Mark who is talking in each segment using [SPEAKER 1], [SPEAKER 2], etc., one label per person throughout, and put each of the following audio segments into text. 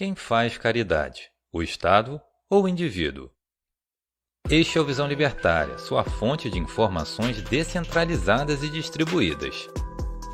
[SPEAKER 1] Quem faz caridade? O Estado ou o indivíduo? Este é o Visão Libertária, sua fonte de informações descentralizadas e distribuídas.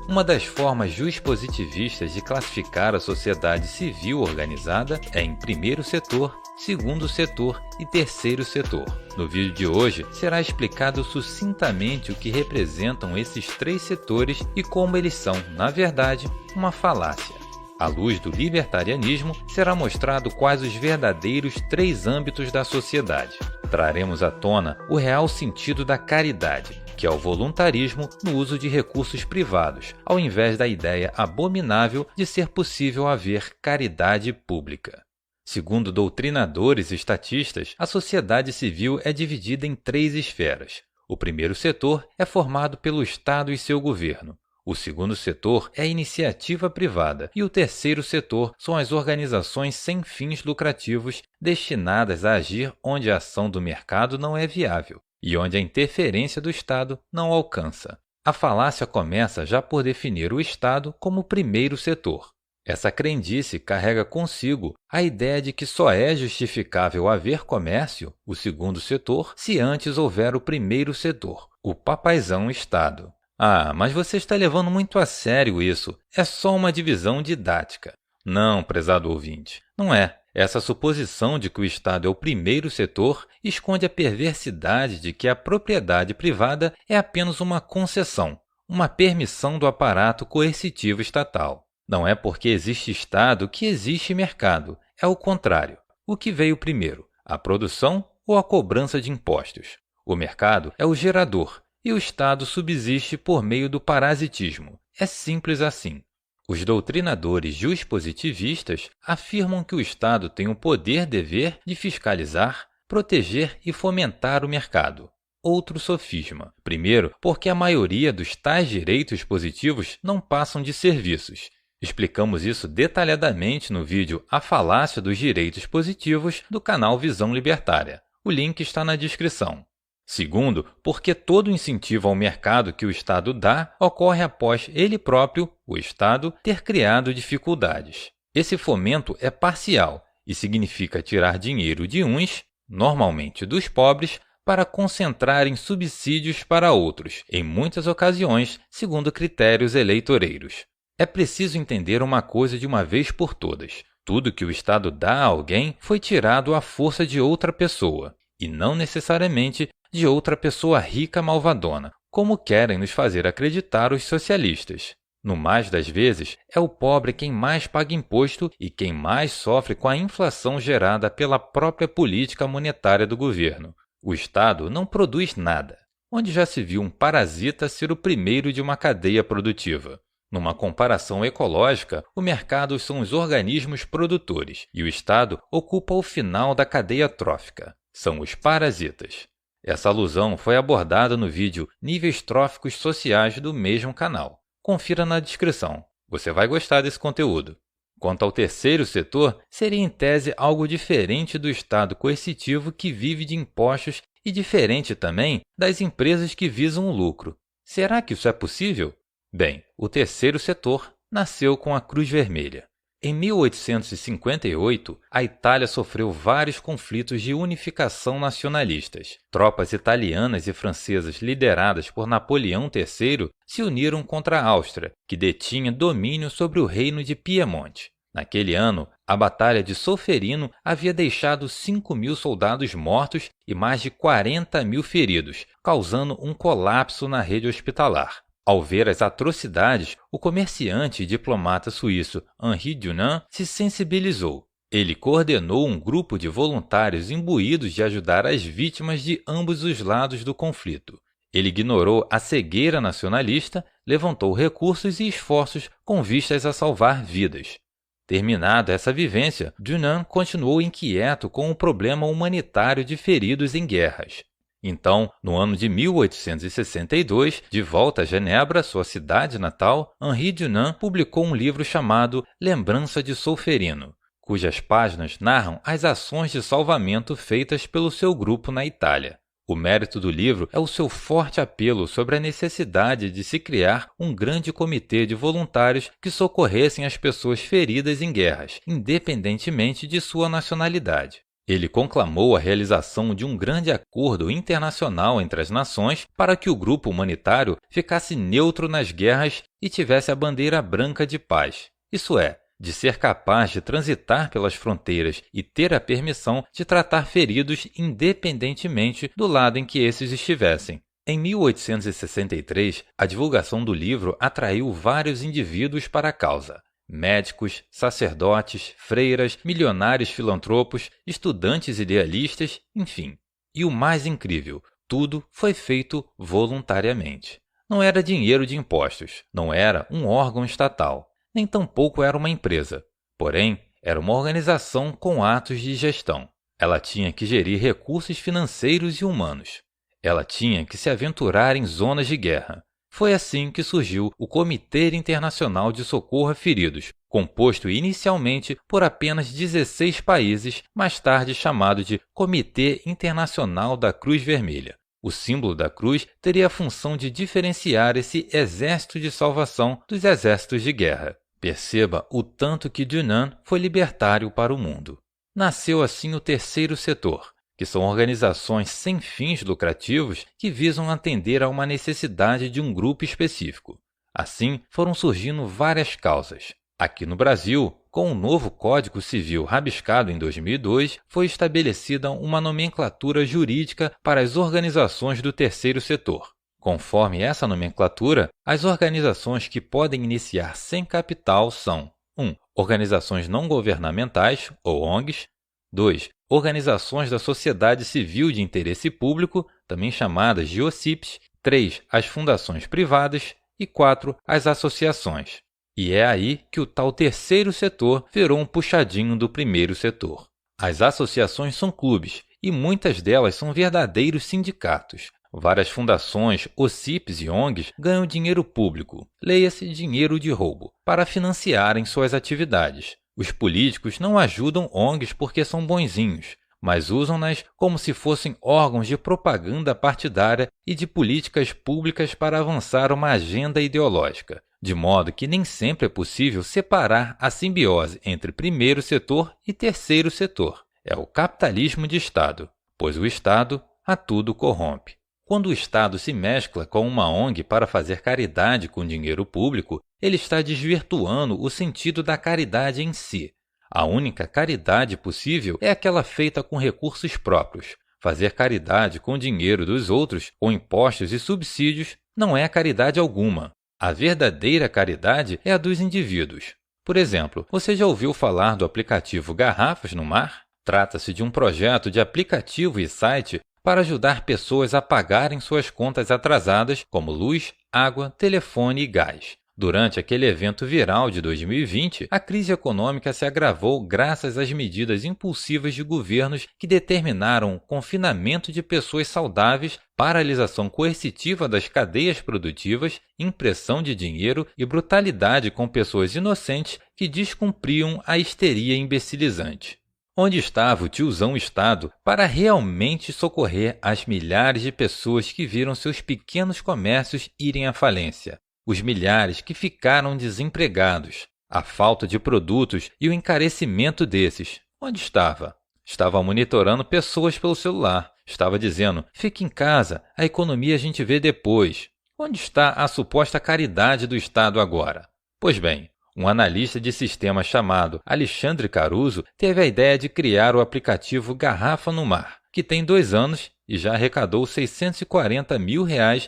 [SPEAKER 1] Uma das formas juspositivistas de classificar a sociedade civil organizada é em primeiro setor, segundo setor e terceiro setor. No vídeo de hoje, será explicado sucintamente o que representam esses três setores e como eles são, na verdade, uma falácia. À luz do libertarianismo, será mostrado quais os verdadeiros três âmbitos da sociedade. Traremos à tona o real sentido da caridade, que é o voluntarismo no uso de recursos privados, ao invés da ideia abominável de ser possível haver caridade pública. Segundo doutrinadores e estatistas, a sociedade civil é dividida em três esferas. O primeiro setor é formado pelo Estado e seu governo. O segundo setor é a iniciativa privada e o terceiro setor são as organizações sem fins lucrativos destinadas a agir onde a ação do mercado não é viável e onde a interferência do Estado não alcança. A falácia começa já por definir o Estado como o primeiro setor. Essa crendice carrega consigo a ideia de que só é justificável haver comércio, o segundo setor, se antes houver o primeiro setor, o papaizão Estado. Ah, mas você está levando muito a sério isso. É só uma divisão didática. Não, prezado ouvinte, não é. Essa suposição de que o Estado é o primeiro setor esconde a perversidade de que a propriedade privada é apenas uma concessão, uma permissão do aparato coercitivo estatal. Não é porque existe Estado que existe mercado. É o contrário. O que veio primeiro, a produção ou a cobrança de impostos? O mercado é o gerador. E o Estado subsiste por meio do parasitismo. É simples assim. Os doutrinadores juspositivistas afirmam que o Estado tem o poder-dever de fiscalizar, proteger e fomentar o mercado. Outro sofisma. Primeiro, porque a maioria dos tais direitos positivos não passam de serviços. Explicamos isso detalhadamente no vídeo A Falácia dos Direitos Positivos do canal Visão Libertária. O link está na descrição. Segundo, porque todo incentivo ao mercado que o Estado dá ocorre após ele próprio, o Estado, ter criado dificuldades. Esse fomento é parcial e significa tirar dinheiro de uns, normalmente dos pobres, para concentrar em subsídios para outros, em muitas ocasiões, segundo critérios eleitoreiros. É preciso entender uma coisa de uma vez por todas. Tudo que o Estado dá a alguém foi tirado à força de outra pessoa, e não necessariamente de outra pessoa rica malvadona, como querem nos fazer acreditar os socialistas. No mais das vezes, é o pobre quem mais paga imposto e quem mais sofre com a inflação gerada pela própria política monetária do governo. O Estado não produz nada, onde já se viu um parasita ser o primeiro de uma cadeia produtiva. Numa comparação ecológica, o mercado são os organismos produtores e o Estado ocupa o final da cadeia trófica. São os parasitas. Essa alusão foi abordada no vídeo Níveis Tróficos Sociais do mesmo canal. Confira na descrição. Você vai gostar desse conteúdo. Quanto ao terceiro setor, seria em tese algo diferente do Estado coercitivo que vive de impostos e diferente também das empresas que visam o lucro. Será que isso é possível? Bem, o terceiro setor nasceu com a Cruz Vermelha. Em 1858, a Itália sofreu vários conflitos de unificação nacionalistas. Tropas italianas e francesas lideradas por Napoleão III se uniram contra a Áustria, que detinha domínio sobre o reino de Piemonte. Naquele ano, a Batalha de Solferino havia deixado 5.000 soldados mortos e mais de 40.000 feridos, causando um colapso na rede hospitalar. Ao ver as atrocidades, o comerciante e diplomata suíço Henri Dunant se sensibilizou. Ele coordenou um grupo de voluntários imbuídos de ajudar as vítimas de ambos os lados do conflito. Ele ignorou a cegueira nacionalista, levantou recursos e esforços com vistas a salvar vidas. Terminada essa vivência, Dunant continuou inquieto com o problema humanitário de feridos em guerras. Então, no ano de 1862, de volta a Genebra, sua cidade natal, Henri Dunant publicou um livro chamado Lembrança de Solferino, cujas páginas narram as ações de salvamento feitas pelo seu grupo na Itália. O mérito do livro é o seu forte apelo sobre a necessidade de se criar um grande comitê de voluntários que socorressem as pessoas feridas em guerras, independentemente de sua nacionalidade. Ele conclamou a realização de um grande acordo internacional entre as nações para que o grupo humanitário ficasse neutro nas guerras e tivesse a bandeira branca de paz, isso é, de ser capaz de transitar pelas fronteiras e ter a permissão de tratar feridos independentemente do lado em que esses estivessem. Em 1863, a divulgação do livro atraiu vários indivíduos para a causa. Médicos, sacerdotes, freiras, milionários filantropos, estudantes idealistas, enfim. E o mais incrível, tudo foi feito voluntariamente. Não era dinheiro de impostos, não era um órgão estatal, nem tampouco era uma empresa. Porém, era uma organização com atos de gestão. Ela tinha que gerir recursos financeiros e humanos. Ela tinha que se aventurar em zonas de guerra. Foi assim que surgiu o Comitê Internacional de Socorro a Feridos, composto inicialmente por apenas 16 países, mais tarde chamado de Comitê Internacional da Cruz Vermelha. O símbolo da cruz teria a função de diferenciar esse exército de salvação dos exércitos de guerra. Perceba o tanto que Dunant foi libertário para o mundo. Nasceu assim o terceiro setor, que são organizações sem fins lucrativos que visam atender a uma necessidade de um grupo específico. Assim, foram surgindo várias causas. Aqui no Brasil, com o novo Código Civil rabiscado em 2002, foi estabelecida uma nomenclatura jurídica para as organizações do terceiro setor. Conforme essa nomenclatura, as organizações que podem iniciar sem capital são 1. Organizações não governamentais, ou ONGs. 2. Organizações da sociedade civil de interesse público, também chamadas de OCIPs. 3. As fundações privadas. E 4. As associações. E é aí que o tal terceiro setor virou um puxadinho do primeiro setor. As associações são clubes, e muitas delas são verdadeiros sindicatos. Várias fundações, OCIPs e ONGs ganham dinheiro público, leia-se dinheiro de roubo, para financiarem suas atividades. Os políticos não ajudam ONGs porque são bonzinhos, mas usam-nas como se fossem órgãos de propaganda partidária e de políticas públicas para avançar uma agenda ideológica, de modo que nem sempre é possível separar a simbiose entre primeiro setor e terceiro setor. É o capitalismo de Estado, pois o Estado a tudo corrompe. Quando o Estado se mescla com uma ONG para fazer caridade com dinheiro público, ele está desvirtuando o sentido da caridade em si. A única caridade possível é aquela feita com recursos próprios. Fazer caridade com dinheiro dos outros, com impostos e subsídios, não é caridade alguma. A verdadeira caridade é a dos indivíduos. Por exemplo, você já ouviu falar do aplicativo Garrafas no Mar? Trata-se de um projeto de aplicativo e site para ajudar pessoas a pagarem suas contas atrasadas, como luz, água, telefone e gás. Durante aquele evento viral de 2020, a crise econômica se agravou graças às medidas impulsivas de governos que determinaram o confinamento de pessoas saudáveis, paralisação coercitiva das cadeias produtivas, impressão de dinheiro e brutalidade com pessoas inocentes que descumpriam a histeria imbecilizante. Onde estava o tiozão Estado para realmente socorrer as milhares de pessoas que viram seus pequenos comércios irem à falência? Os milhares que ficaram desempregados, a falta de produtos e o encarecimento desses. Onde estava? Estava monitorando pessoas pelo celular. Estava dizendo, fique em casa, a economia a gente vê depois. Onde está a suposta caridade do Estado agora? Pois bem, um analista de sistemas chamado Alexandre Caruso teve a ideia de criar o aplicativo Garrafa no Mar, que tem 2 anos e já arrecadou R$640 mil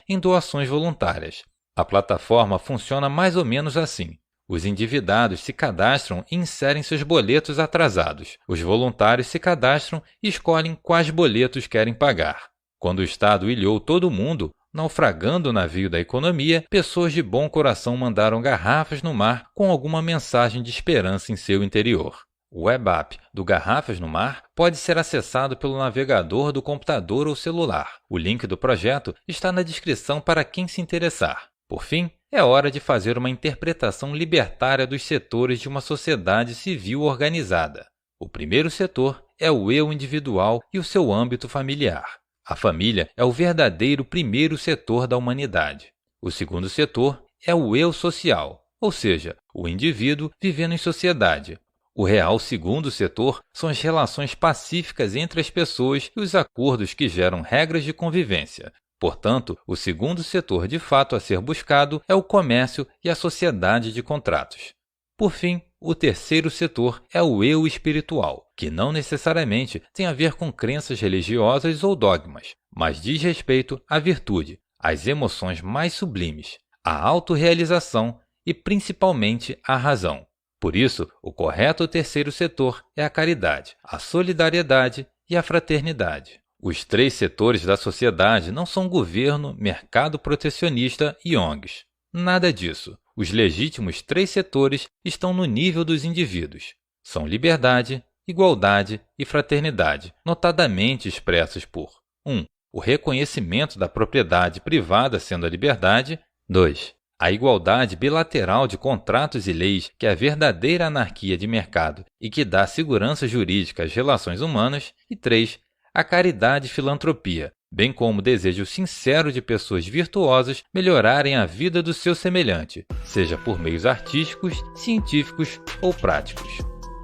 [SPEAKER 1] em doações voluntárias. A plataforma funciona mais ou menos assim. Os endividados se cadastram e inserem seus boletos atrasados. Os voluntários se cadastram e escolhem quais boletos querem pagar. Quando o Estado ilhou todo mundo, naufragando o navio da economia, pessoas de bom coração mandaram garrafas no mar com alguma mensagem de esperança em seu interior. O web app do Garrafas no Mar pode ser acessado pelo navegador do computador ou celular. O link do projeto está na descrição para quem se interessar. Por fim, é hora de fazer uma interpretação libertária dos setores de uma sociedade civil organizada. O primeiro setor é o eu individual e o seu âmbito familiar. A família é o verdadeiro primeiro setor da humanidade. O segundo setor é o eu social, ou seja, o indivíduo vivendo em sociedade. O real segundo setor são as relações pacíficas entre as pessoas e os acordos que geram regras de convivência. Portanto, o segundo setor de fato a ser buscado é o comércio e a sociedade de contratos. Por fim, o terceiro setor é o eu espiritual, que não necessariamente tem a ver com crenças religiosas ou dogmas, mas diz respeito à virtude, às emoções mais sublimes, à autorrealização e principalmente à razão. Por isso, o correto terceiro setor é a caridade, a solidariedade e a fraternidade. Os três setores da sociedade não são governo, mercado protecionista e ONGs. Nada disso. Os legítimos três setores estão no nível dos indivíduos. São liberdade, igualdade e fraternidade, notadamente expressos por 1. O reconhecimento da propriedade privada sendo a liberdade. 2. A igualdade bilateral de contratos e leis, que é a verdadeira anarquia de mercado e que dá segurança jurídica às relações humanas. E 3. A caridade e filantropia, bem como o desejo sincero de pessoas virtuosas melhorarem a vida do seu semelhante, seja por meios artísticos, científicos ou práticos.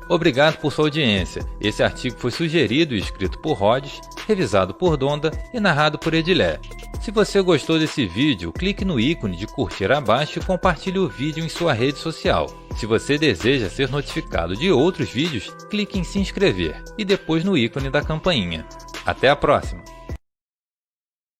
[SPEAKER 1] Obrigado por sua audiência. Esse artigo foi sugerido e escrito por Rhodes, revisado por Donda e narrado por Edilé. Se você gostou desse vídeo, clique no ícone de curtir abaixo e compartilhe o vídeo em sua rede social. Se você deseja ser notificado de outros vídeos, clique em se inscrever e depois no ícone da campainha. Até a próxima!